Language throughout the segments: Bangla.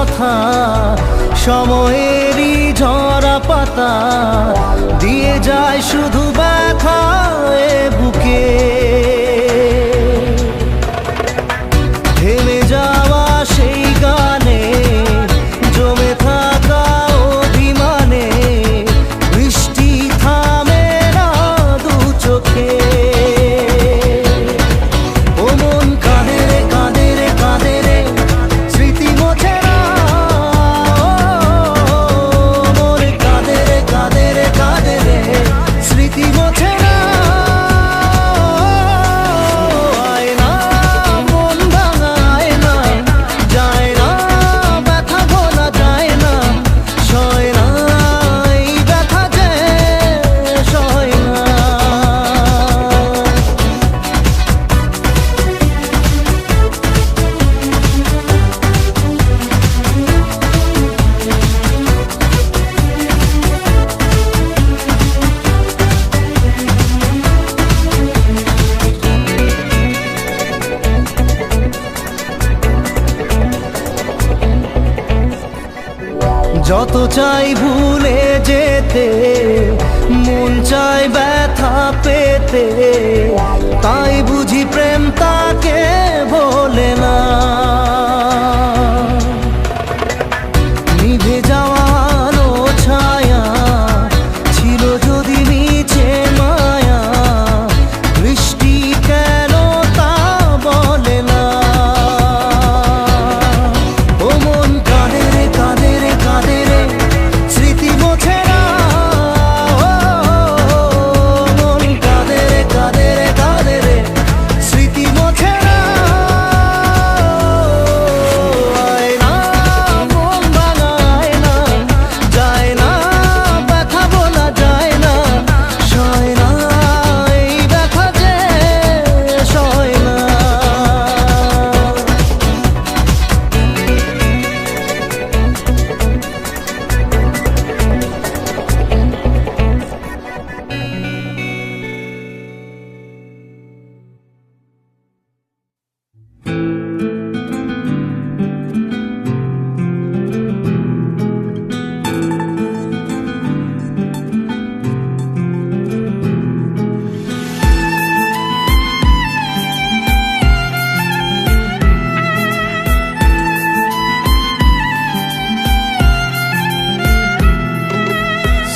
কথা, সময়েরই ঝরা পাতা দিয়ে যায় শুধু ব্যথা এ বুকে। থেমে যাওয়া সেই গানে জমে থাকা অভিমানে বৃষ্টি থামে না দু চোখে। ও মন কাঁদে রে কাঁদে রে কাঁদে রে, স্মৃতি মোছে না। মন কাঁদে রে কাঁদে রে কাঁদে রে, স্মৃতি মোছে না। যত চাই ভুলে যেতে, মন চাই ব্যথা পেতে, তাই বুঝি প্রেম তাকে ভোলে না। নিভে যাওয়া আলো ছায়া ছিল যদি নিচে মায়া, বৃষ্টি কেন তা বলে না। ও মন কাঁদে রে কাঁদে রে কাঁদে রে, স্মৃতি মোছে না। মন কাঁদে রে কাঁদে রে কাঁদে রে, স্মৃতি মোছে না। আয় না মন ভাঙায় না, যায় না ব্যথা বলা যায় না, সয় না এই ব্যথা যে সয় না।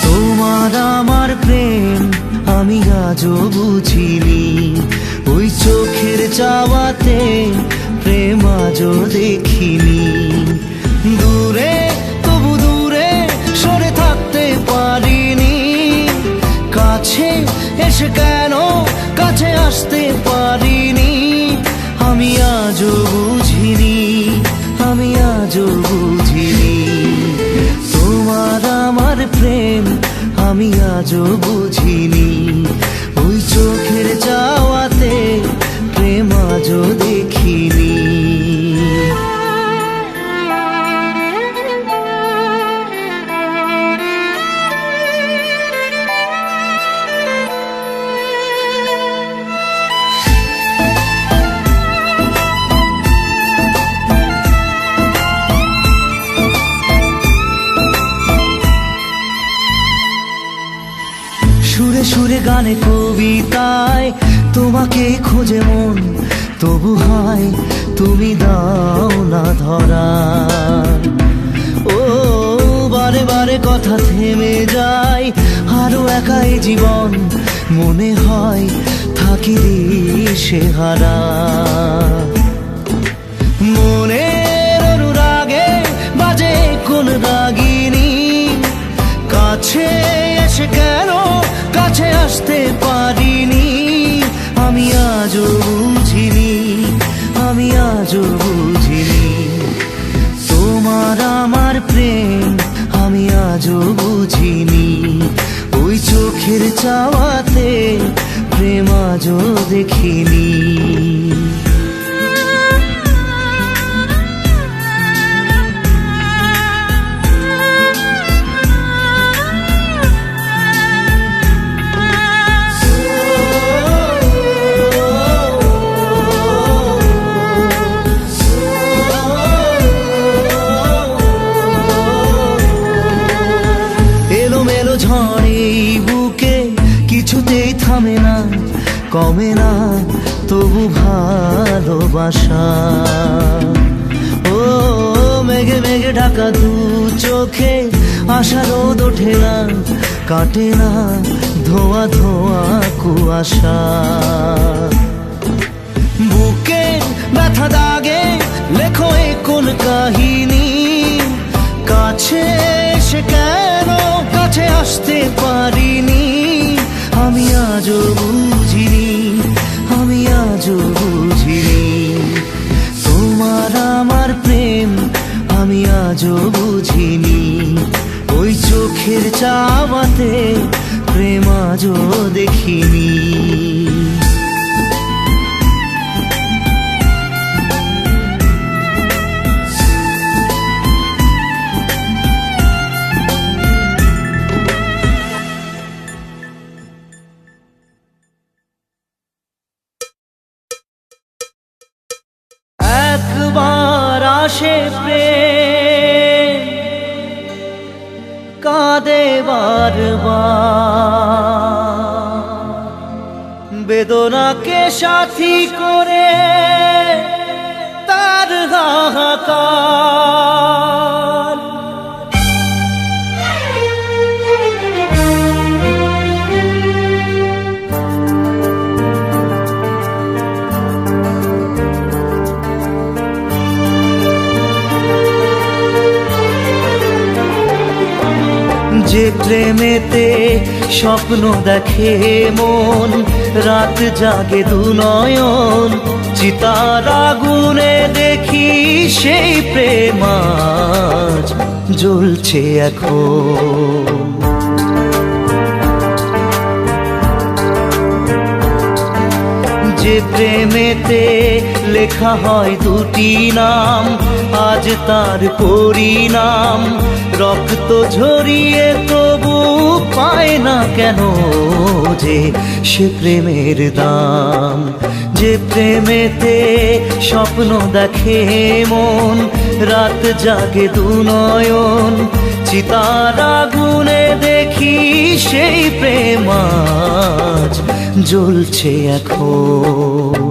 তোমার আমার প্রেম আমি আজও বুঝিনি, ওই চোখের চাওয়াতে প্রেম আজও দেখিনি। দূরে তবু দূরে সরে থাকতে পারিনি, কাছে এসে কেন কাছে আসতে পারিনি। আমি আজও বুঝিনি, আমি আজও বুঝিনি। তোমার আমার প্রেম আমি আজও বুঝিনি, ওই চোখের চাওয়াতে প্রেম আজও দেখিনি। সুরে সুরে গানে কবিতায় তোমাকে খোঁজে মন, তবু হায় তুমি দাও না ধরা। ও বারে বারে কথা থেমে যায়, আরো একাই জীবন মনে হয় থাকি দিশে হারা। মনের অনুরাগে বাজে কোন রাগিনী, কাছে এসে কেন কাছে আসতে পারিনি। আমি আজও বুঝিনি, আমি আজও বুঝিনি। তোমার আমার প্রেম আমি আজও বুঝিনি, ওই চোখের চাওয়াতে প্রেম আজও দেখিনি। ঝড়ে বুকে কিছুতেই থামে না, কমে না তবু ভালোবাসা। ও মেঘে মেঘে ঢাকা দু চোখে আশা রোদ ওঠে না, কাটে না ধোয়া ধোয়া কুয়াশা। বুকে ব্যথা দাগে লেখো এ কোন কাহিনী, কাছে এসে কেন কাছে আসতে পারিনি। আমি আজও বুঝিনি, আমি আজও বুঝিনি তোমার আমার প্রেম, আমি আজও বুঝিনি। ওই চোখের চাওয়াতে প্রেম আজও দেখিনি। একবার আসে প্রেম, কাঁদে বারবার, বেদনাকে সাথী করে তার হাহাকার। যে প্রেমেতে স্বপ্ন দেখে মন, রাত জাগে দু নয়ন, চিতার আগুনে দেখি সেই প্রেম আজ জ্বলছে এখন। যে প্রেমেতে লেখা হয় দুটি নাম, আজ তার পরিণাম রক্ত ঝরিয়ে তবু পায় না কেন যে সে প্রেমের দাম। যে প্রেমেতে স্বপ্ন দেখে মন, রাত জাগে দু নয়ন, চিতার আগুনে দেখি সেই প্রেম আজ জ্বলছে এখন।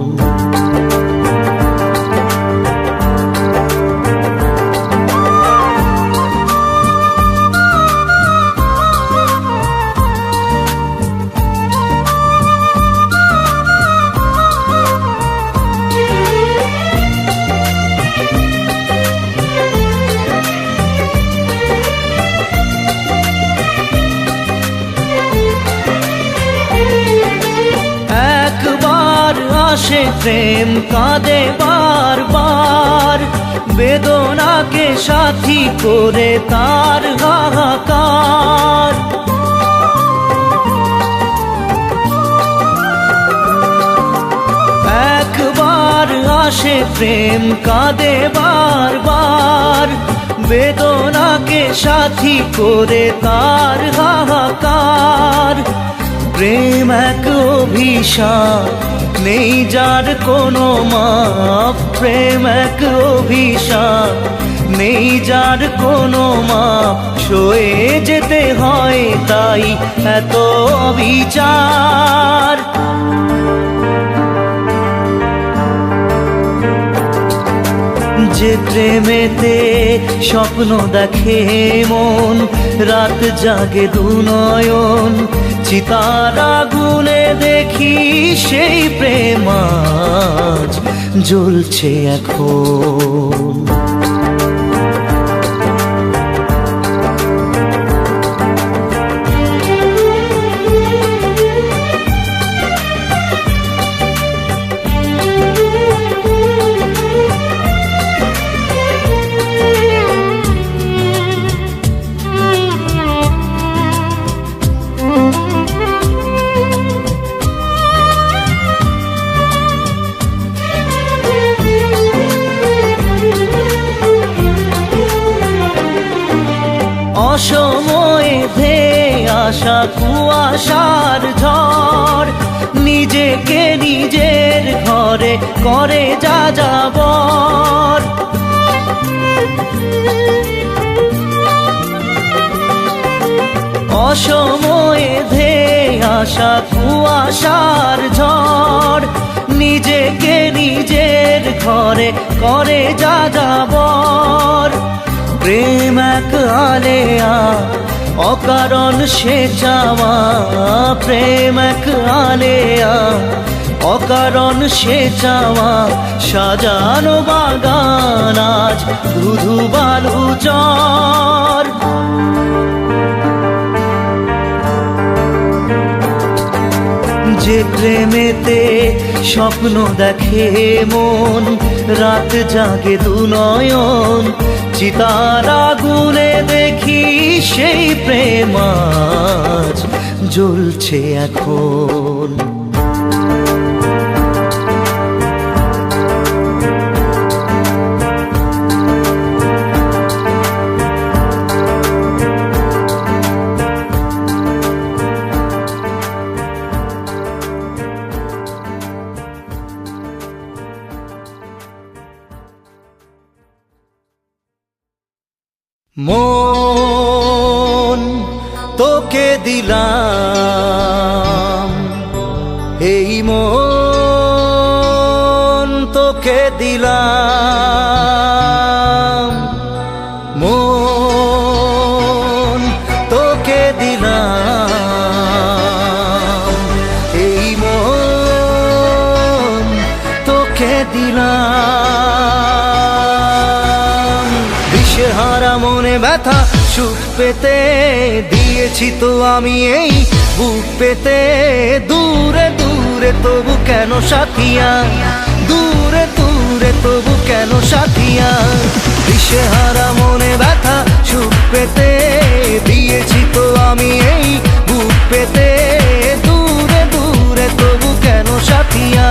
আসে প্রেম কাঁদে বারবার, বেদনাকে সাথী করে তার হাহাকার। একবার আসে প্রেম কাঁদে বারবার, বেদনাকে সাথী করে তার হাহাকার। প্রেম এক অভিশাপ, নেই যার কোনো মাপ। প্রেম এক অভিশাপ, নেই যার কোনো মাপ। সয়ে যেতে হয় তাই এত বিচার। যে প্রেমেতে স্বপ্ন দেখে মন, রাত জাগে দু নয়ন, চিতার আগুনে দেখি সেই প্রেম আজ জ্বলছে এখন। অসময়ে ধেয়ে আসা কুয়াশার ঝড়, নিজেকে নিজের ঘরে করে যাযাবর। অসময়ে ধেয়ে আসা কুয়াশার ঝড়, নিজেকে নিজের ঘরে করে যা যাবর। প্রেম এক আলেয়া অকারণ সে চাওয়া, প্রেম এক আলেয়া অকারণ সে চাওয়া, সাজানো বাগান আজ ধুধু বালু চর। যে প্রেমেতে স্বপ্ন দেখে মন, রাত জাগে দু নয়ন, চিতার আগুনে দেখি সেই প্রেম আজ জ্বলছে এখন। মন তোকে দিলাম, এই মন তোকে দিলাম, মন তোকে দিলাম, এই মন তোকে দিলাম। দিশেহারা মনে ব্যথা সুখ পেতে দিয়েছি তো আমি এই বুক পেতে। দূরে দূরে তবু কেন সাথিয়া, দূরে দূরে তবু কেন সাথিয়া। দিশেহারা মনে ব্যথা সুখ পেতে দিয়েছি তো আমি এই বুক পেতে। দূরে দূরে তবু কেন সাথিয়া,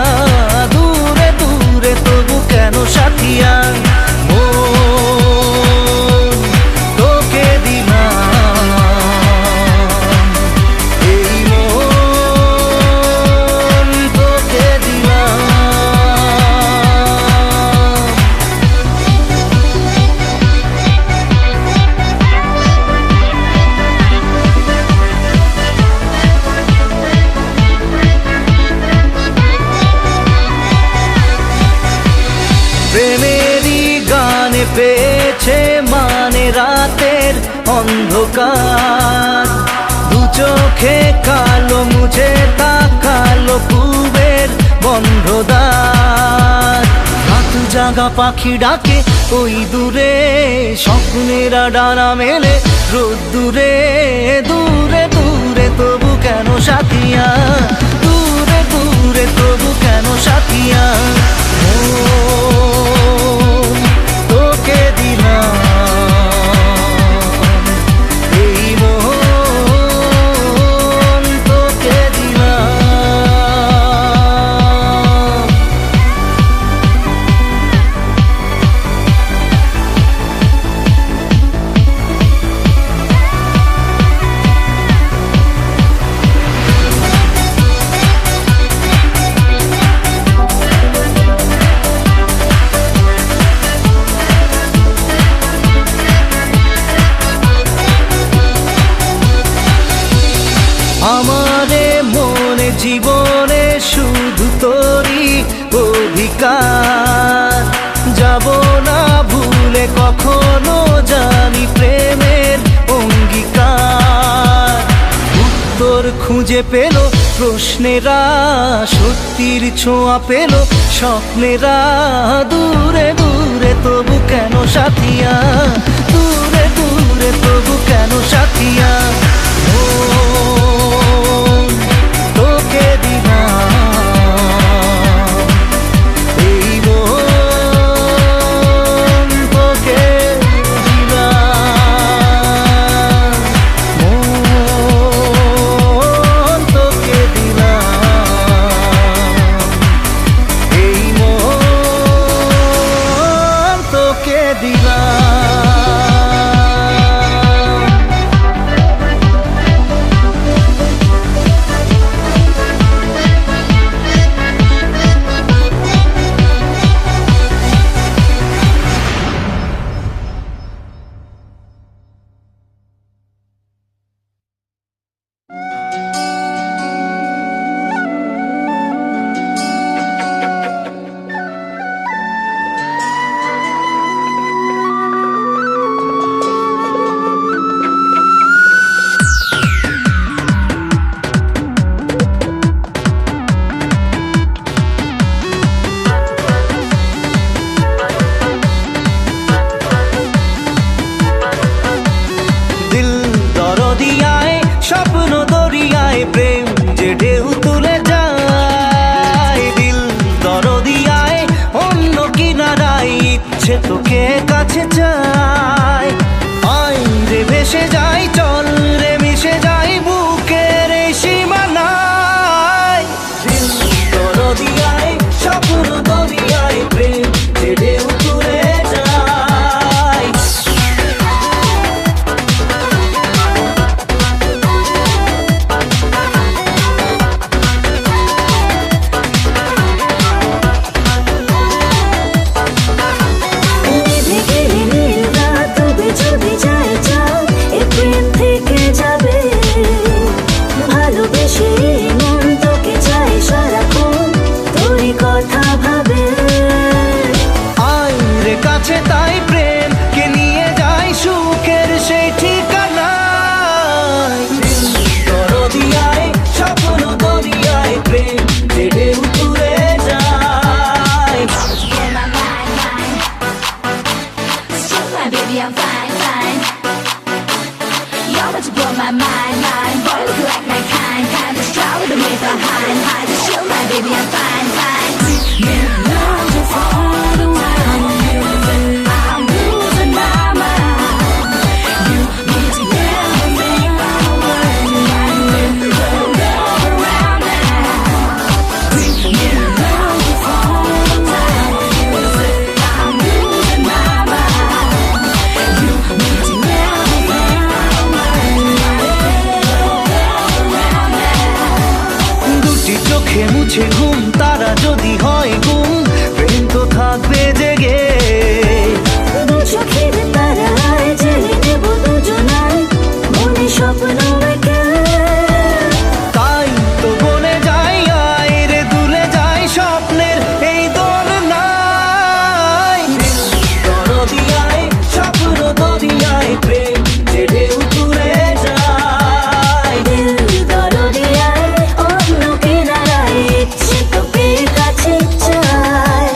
দূরে দূরে তবু কেন সাথিয়া। প্রেমেরই গানে পেয়েছে মানে রাতের অন্ধকার, দু চোখে কালো মুঝে তাকালো পূবের বন্ধ দ্বার। রাত জাগা পাখি ডাকে ওই দূরে, স্বপ্নেরা ডানা মেলে রোদ দূরে। দূরে দূরে তবু কেন সাথিয়া, দূরে দূরে তবু কেন সাথিয়া। তোকে দিলাম, এই মন তোকে দিলাম। আমারে মনে জীবনে শুধু তোরই অধিকার, যাব না ভুলে কখনো জানি প্রেমের অঙ্গীকার। উত্তর খুঁজে পেল প্রশ্নেরা, সত্যির ছোঁয়া পেল স্বপ্নেরা। দূরে দূরে তবু কেন সাথিয়া, দূরে দূরে তবু কেন সাথিয়া। তোকে দিলাম, এই মন তোকে দিলাম, মন তোকে দিলাম, এই মন তোকে দিলাম। তোকে কাছে চাই। আয় রে ভেসে যাই, চল রে মিশে যাই বুকের এই সীমানায়। দিল দরিয়ায়, স্বপ্ন দরিয়ায়, প্রেম যে ঢেউ তুলে যায়। কাছে তাই প্রেম কে নিয়ে যাই সুখের সেই ঠিকানায়। দরিয়ায়, স্বপ্ন দরিয়ায়, প্রেম যে ঢেউ তুলে যায়। Baby, I'm fine, fine. You're what you blow my mind, mind. Boy, look like my kind, kind. Just try with me behind, hide. Just chill, my baby, I'm fine, fine. Yeah, love you for the while. I'm losing my mind. You need to get me by one. Love around now. Yeah, love you for the while. I'm losing my mind. You need to get me by one. Around now. দুটি চোখে মুছে ঘুম, তারা যদি হয় গুম, প্রেম তো থাকবে জেগে। দু চোখের তারায় জেলে দেব দুজনায়, মনে স্বপ্ন এঁকে। তাই তো বলে যাই, আয় রে দুলে যাই স্বপ্নের এই দোলনায়। দরিয়ায়, স্বপ্ন দরিয়ায়, প্রেম যে ঢেউ তুলে যায়। দিল দরিয়ায়, অন্য কিনারায়, ইচ্ছে তোকে কাছে চাই।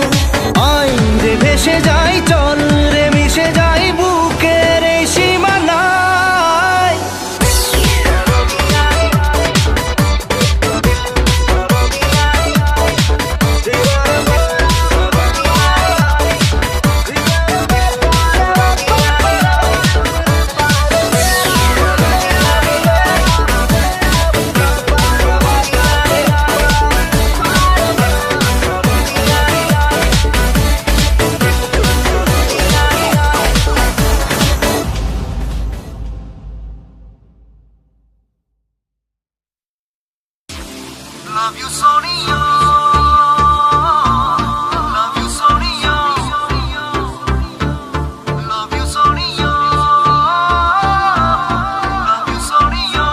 আয় রে ভেসে যাই, চল রে মিশে যাই বুকের এই সীমানায়। Love you, Sonia. Love you, Sonia. Love you, Sonia. Love you, Sonia.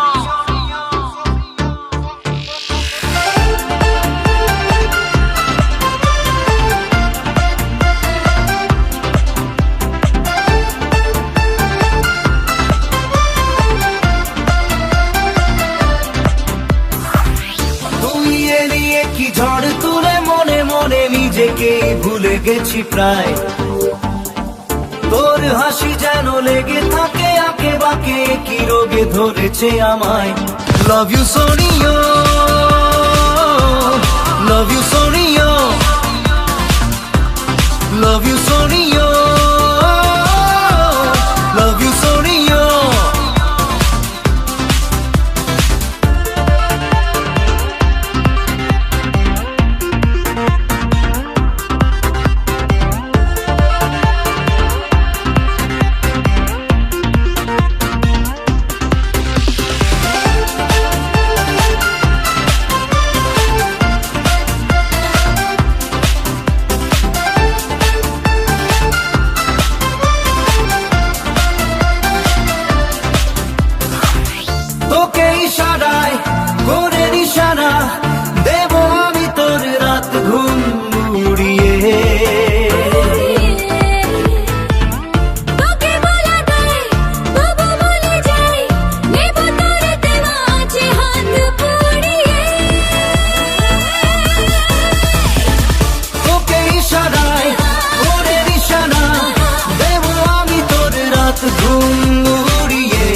তুমি এড়িয়ে কি ঝড় তুলে মনে মনে নিজেকে ভুলে গেছি প্রায়। তোর হাসি যেন লেগে থাকে আঁকে বাঁকে, কি রোগে ধরেছে আমায়। Love you Sonia, love you Sonia, love you Sonia, love you Sonia. তোকে ইশারায় করে নিশানা দেব আমি তোর রাত ঘুম উড়িয়ে। তোকে বলা গায়, বাবা বলে যাই, নেব তোর দেওয়া আছে হাত পুড়িয়ে। তোকে ইশারায় করে নিশানা দেব আমি তোর রাত ঘুম উড়িয়ে।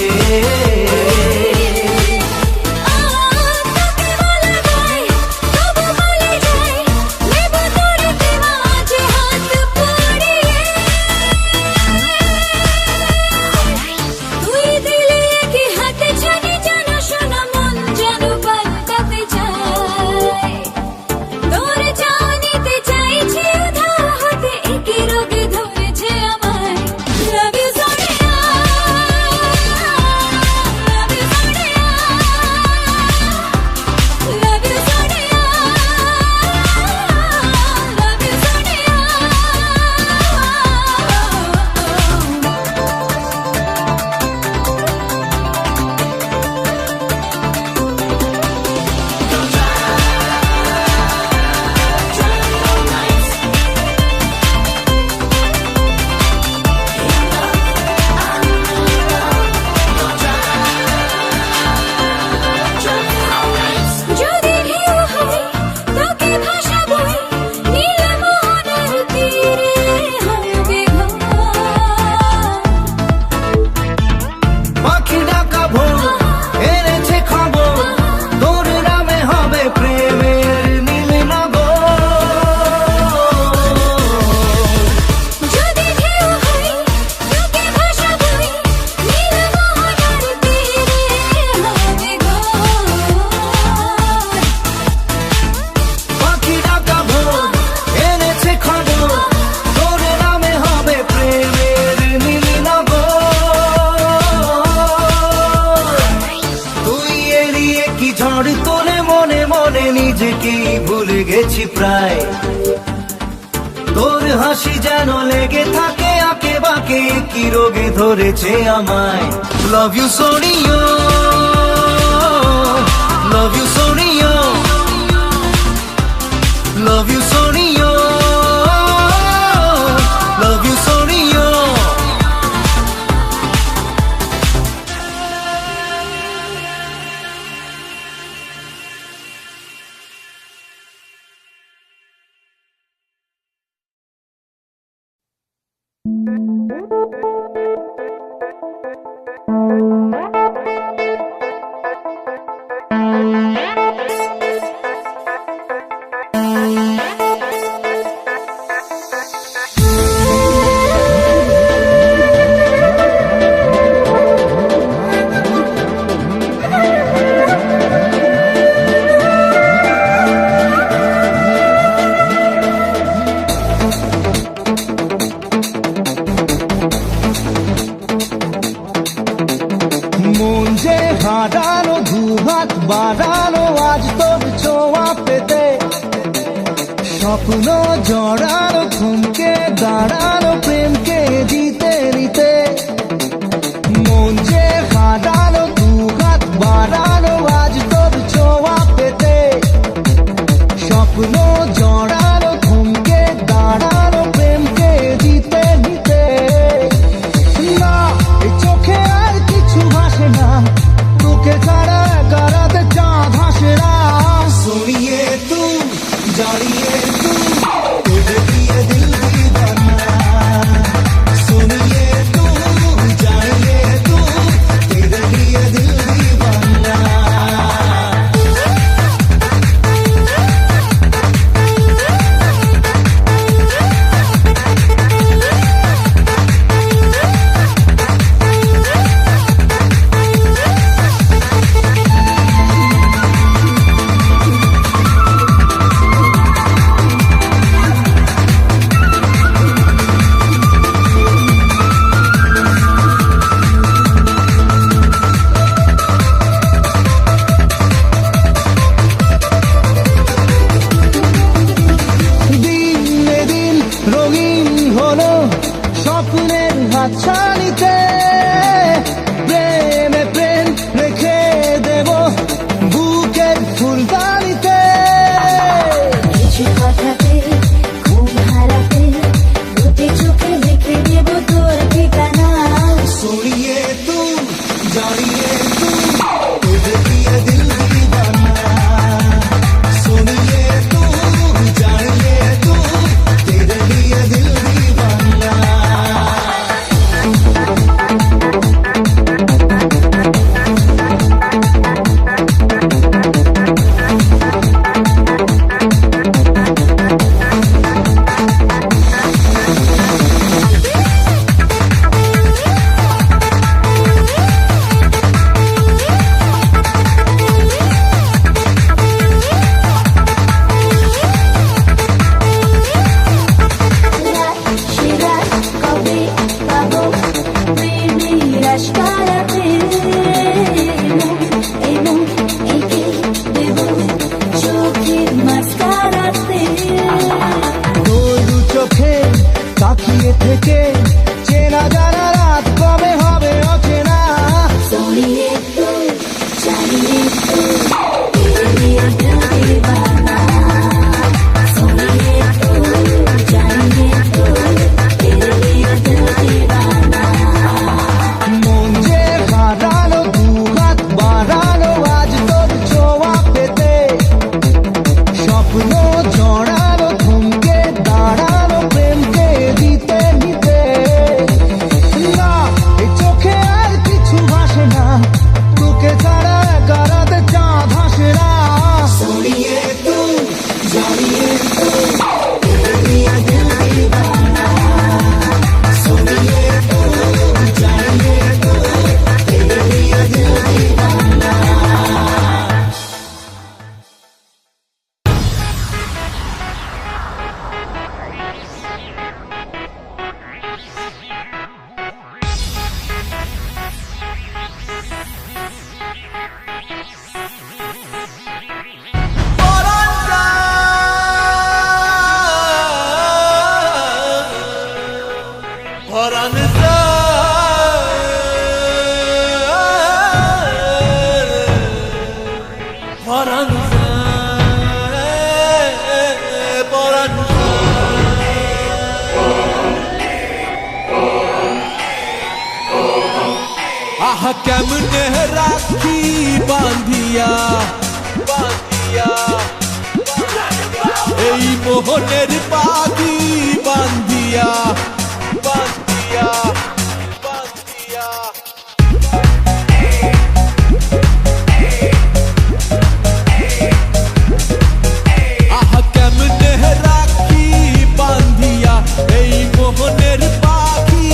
ঝড় তোলে মনে মনে, নিজেকেই ভুলে গেছি প্রায়। তোর হাসি যেন লেগে থাকে আঁকে বাঁকে, কি রোগে ধরেছে আমায়। Love you Sonia, love you Sonia, love you Sonia, love you Sonia. মন যে হারানো, দুহাত বাড়ানো আজ তোর ছোঁয়া পেতে, স্বপ্ন জড়ানো, থমকে দাঁড়ানো প্রেমকে জিতে নিতে। মন যে হারানো, দুহাত বাড়ানো আজ তোর ছোঁয়া পেতে, স্বপ্ন জড়ানো, থমকে দাঁড়ানো প্রেমকে জিতে নিতে। না, এই চোখে আর কিছু ভাসে না, তোকে ছাড়া কারাতে চাঁদ হাসে না। सुनिए तू, जानिए तू, तुझे दिए दिल दीवाना। सुनिए तू, जानिए तू, तेरे दिए दिल दीवाना। স্বপ্নের হাতছানিতে প্রেমে প্রেম রেখে দেব বুকের ফুলদানিতে। কিছু কথাতে ঘুম হারাতে দুটি চোখে লিখে দেব তোর ঠিকানা। सुनिए तू, जानिए तू, तुझे दिए दिल दीवाना। सुनिए तू, जानिए तू, तेरे लिए दिल दीवाना। আহা কেমনে রাখি বাঁধিয়া বাঁধিয়া এই মোহনের পাখি বাঁধিয়া বাঁধিয়া বাঁধিয়া আহা কেমনে রাখি বাঁধিয়া এই মোহনের পাখি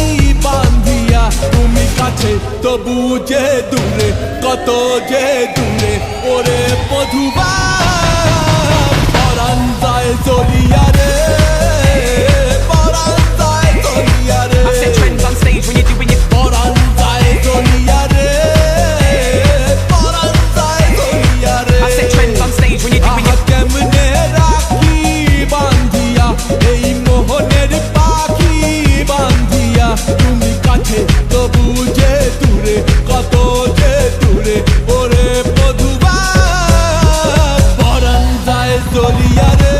বাঁধিয়া তুমি কাছে তবু যে দূরে কত যে দূরে ওরে মধুবা পরাণ যায় জ্বলিয়া রে পরাণ যায় জ্বলিয়া রে I set trends on stage when you're doing your পরাণ যায় জ্বলিয়া রে পরাণ যায় জ্বলিয়া রে I set trends on stage when you're doing আহা your কেমনে রাখি বাঁধিয়া এই মোহনের পাখি বাঁধিয়া তুমি কাছে তবু যে দূরে কত যে দূরে ওরে মধুবা পরাণ যায় জ্বলিয়া রে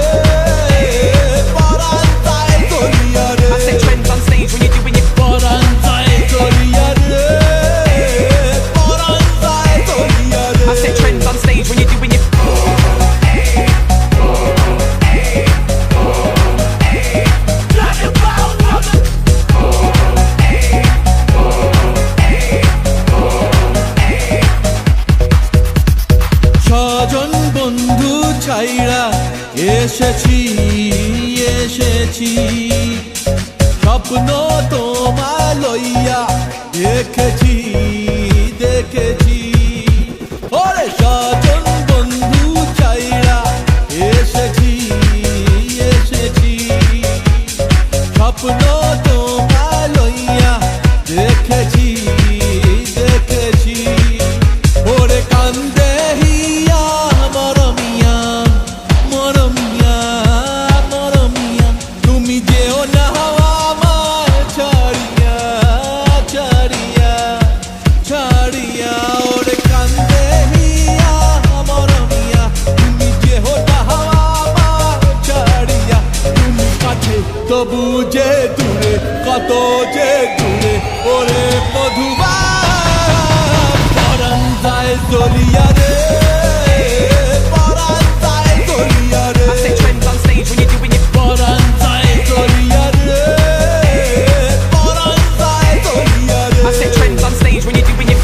পরাণ যায় জ্বলিয়া রে I set trends on stage when you're doing your পরাণ যায় জ্বলিয়া রে পরাণ যায় জ্বলিয়া রে I set trends on stage when you're doing your স্বজন বন্ধু ছাইরা এসেছি এসেছি স্বপ্ন তোমার লইয়া দেখেছি দেখেছি ওরে স্বজন বন্ধু ছাইরা এসেছি এসেছি স্বপ্ন তোমার লইয়া দেখেছি দেখেছি ওরে কান্দে হিয়া মরমিয়া মরমিয়া মরমিয়া তুমি যেও না আমার ছাড়িয়া ছাড়িয়া ছাড়িয়া ওরে কান্দে হিয়া মরমিয়া তুমি যেও না আমার ছাড়িয়া তুমি কাছে তবু যে দূরে কত যে দূরে ওরে মধুবা পরাণ যায় জ্বলিয়া রে পরাণ যায় জ্বলিয়া রে I set trends on stage when you're doing your পরাণ যায় জ্বলিয়া রে পরাণ যায় জ্বলিয়া রে I set trends on stage when you're doing your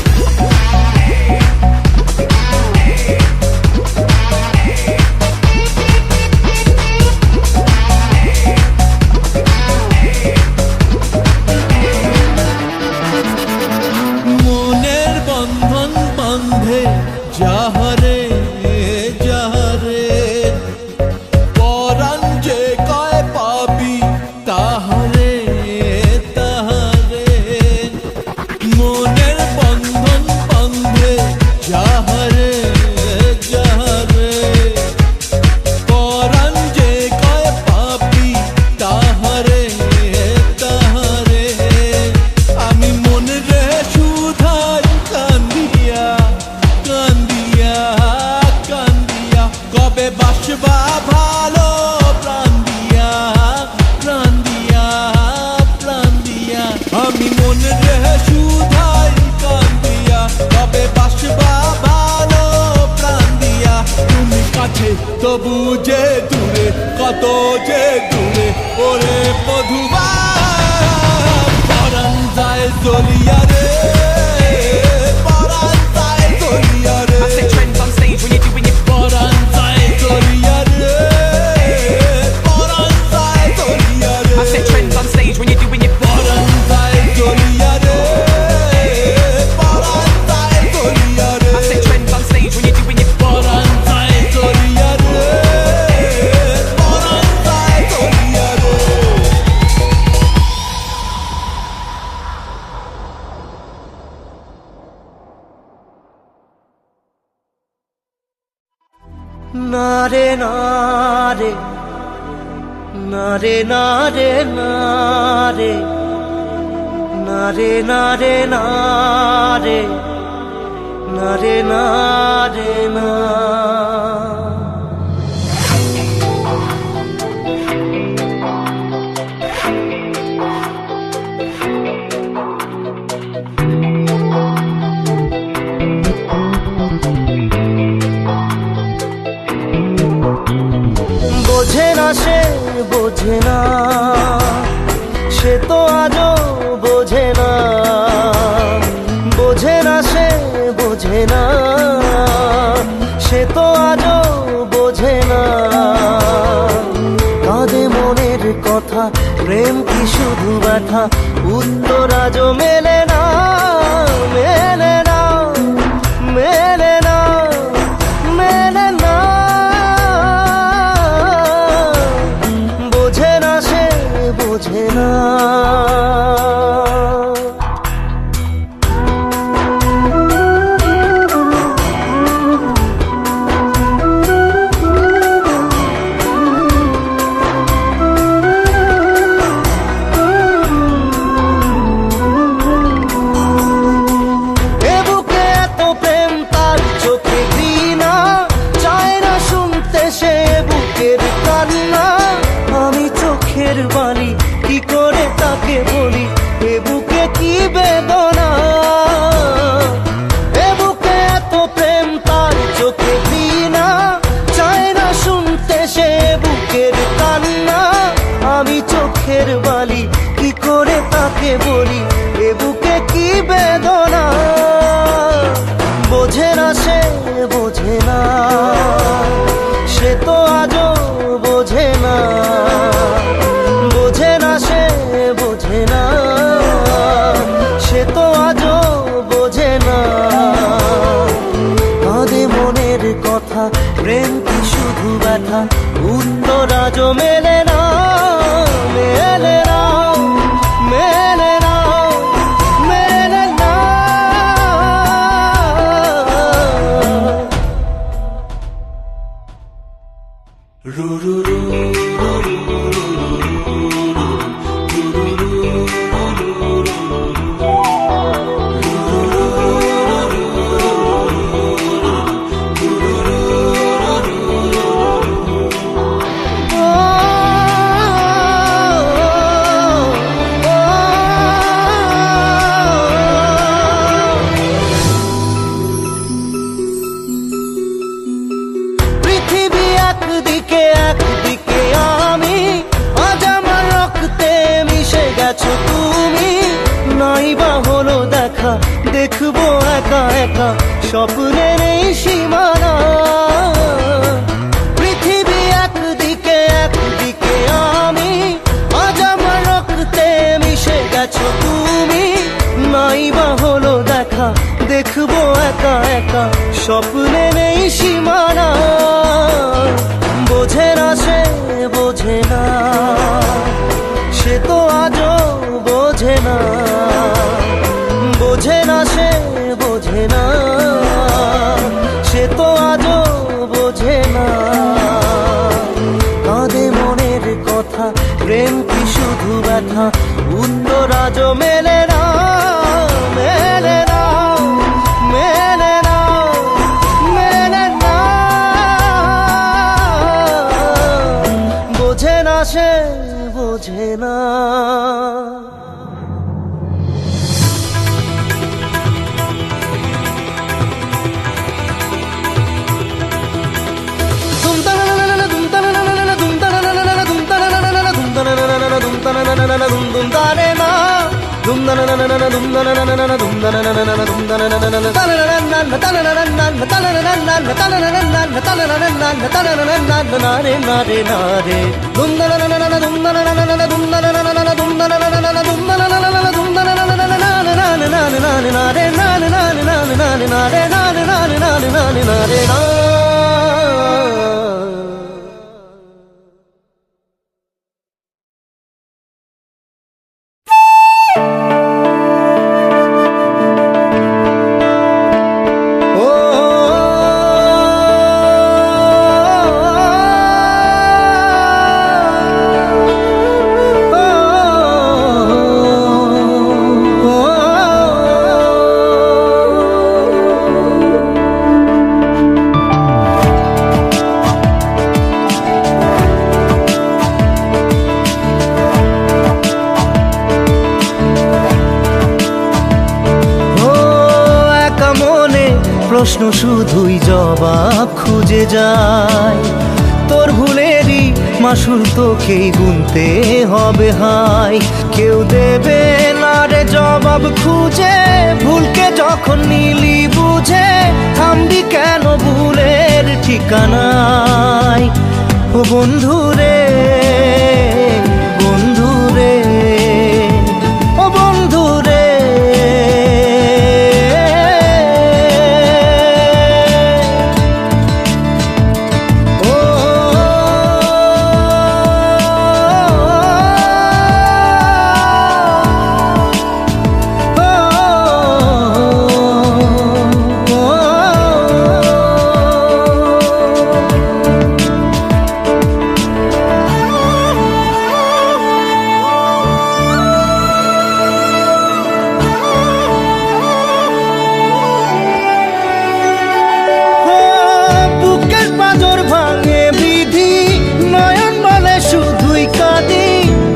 মনের বন্ধন বন্ধে যাহারে যাহারে পরাণ যে কয় পাবি তাহারে তাহারে মনের বন্ধন বন্ধে যাহারে যাহারে পরাণ যে কয় পাবি তাহারে তাহারে আমি মনে রে সুধাই কান্দিয়া কান্দিয়া কান্দিয়া কবে বাসবা ভালো প্রাণ দিয়া প্রাণ দিয়া প্রাণ দিয়া আমি মনে রে সুধাই কান্দিয়া কবে বাসবা ভালো প্রাণ দিয়া তুমি কাছে তবু যে দূরে কত যে দূরে ওরে মধুবা পরাণ যায় জ্বলিয়া রে পরাণ যায় জ্বলিয়া রে I set trends on stage when you're doing your পরাণ যায় জ্বলিয়া রে পরাণ যায় জ্বলিয়া রে I set trends on stage when you're doing your পরাণ যায় জ্বলিয়া রে পরাণ যায় জ্বলিয়া রে I set trends on stage when you're doing your পরাণ যায় জ্বলিয়া রে পরাণ যায় জ্বলিয়া রে না রে না রে না রে না রে না রে না রে না রে না রে না রে না রে না বোঝে না, সে তো আজও বোঝে না, বোঝে না সে বোঝে না, সে তো আজও বোঝে না। কাঁদে মনের কথা, প্রেম কি শুধু ব্যথা, উত্তর আজও মেলে না, মেলে না, মেলে না, মেলে না। বোঝে না সে বোঝে না। বাণী কি করে তাকে বলি, এ বুকে কি বেদনা, এ বুকে এত প্রেম তার চোখে ঘৃণা, চায় না শুনতে সে বুকের কান্না। আমি চোখের বালি কি করে তাকে বলি, এ বুকে কি বেদনা। বোঝে না সে বোঝে না, সে তো আজও বোঝে না, বোঝে না সে বোঝে না, সে তো আজও বোঝে না। কাঁদে মনের কথা, প্রেম কি শুধু ব্যথা, উত্তর আজও মেলে না, মেলে না, মেলে না, মেলে না। পৃথিবী একদিকে একদিকে আমি, আজ আমার রক্তে মিশে গেছো তুমি। নাই বা হলো দেখা, দেখবো একা একা স্বপ্নের এই সীমানা। পৃথিবী একদিকে একদিকে আমি, আজ আমার রক্তে মিশে গেছো তুমি। নাই বা হলো দেখা, দেখবো একা একা স্বপ্নের এই সীমানা। বোঝে না সে বোঝে না, সে তো আজও বোঝে না, বোঝে না সে বোঝে না, সে তো আজও বোঝে না। কাঁদে মনের কথা, প্রেম কি শুধু ব্যথা, উত্তর আজও মেলে না, মেলে না, মেলে না, মেলে না। বোঝে না সে বোঝে না। প্রশ্ন শুধুই জবাব খুঁজে যায়, তোর ভুলেরই মাসুল তোকেই গুনতে হবে হাই। কেউ দেবে না রে জবাব খুঁজে, ভুলকে যখন নিলি বুঝে থামবি কেন ভুলের ঠিকানায়। ও বন্ধু রে, বন্ধু রে, ও বন্ধু রে।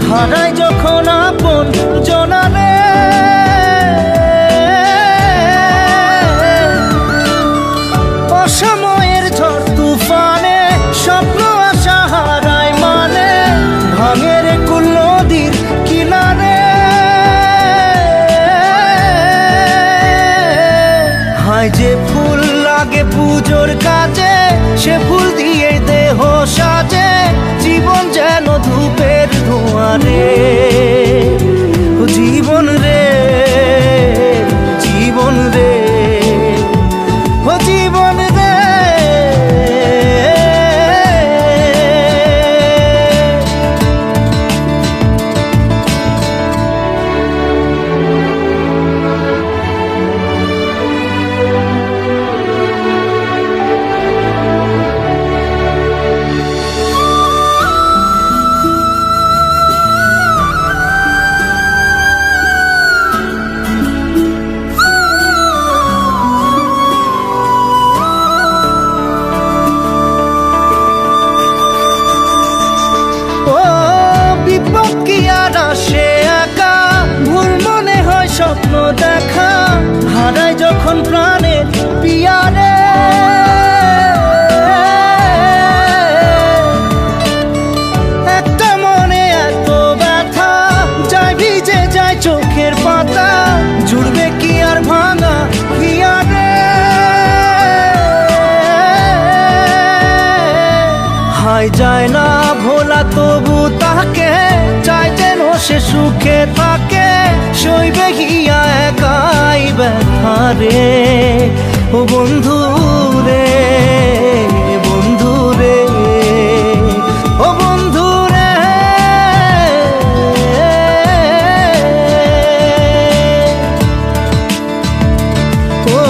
হারাই যখন আপন জনারে, অসময়ের ঝড় তুফানে স্বপ্ন আশা হারায় মানে, ভাঙের কুল নদীর কিনারে। হায় যে ফুল লাগে পুজোর কাজে, সে ফুল দিয়ে দেহ সাজে, জীবন যেন ধূপের ধোঁয়ারে। ও জীবন রে, জীবন রে, ও জীবন রে। স্বপ্ন দেখা হারায় যখন প্রাণের পিয়ারে, একটা মনে এত ব্যথা যায় ভিজে যায় চোখের পাতা, জুড়বে কি আর ভাঙা পিয়ারে। হায় যায় না ভোলা তবু তাকে চাই যেন সে সুখে থাকে, সইবে গিয়া একাই ব্যথা রে। ও বন্ধু রে, বন্ধু রে, ও বন্ধু রে। ও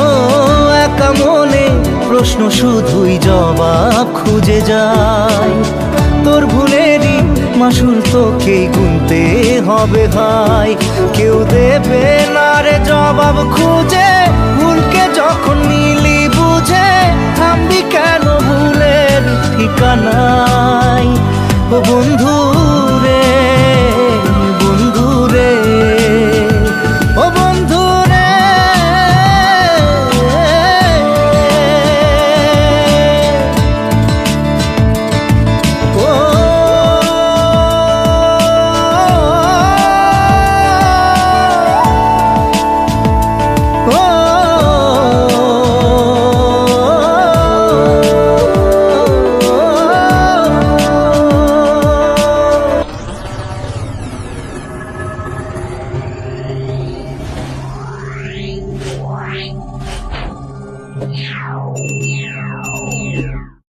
একা মনে প্রশ্ন শুধুই জবাব খুঁজে যায়, তোর ভুলেরই মাসুল তোকেই গুনতে হবে ভাই। কেউ দেবে না রে জবাব খুঁজে, ভুলকে যখন নিলি বুঝে থামবি কেন ভুলের ঠিকানায়। ও বন্ধু রে, বন্ধু রে, ও বন্ধু রে। Yeah.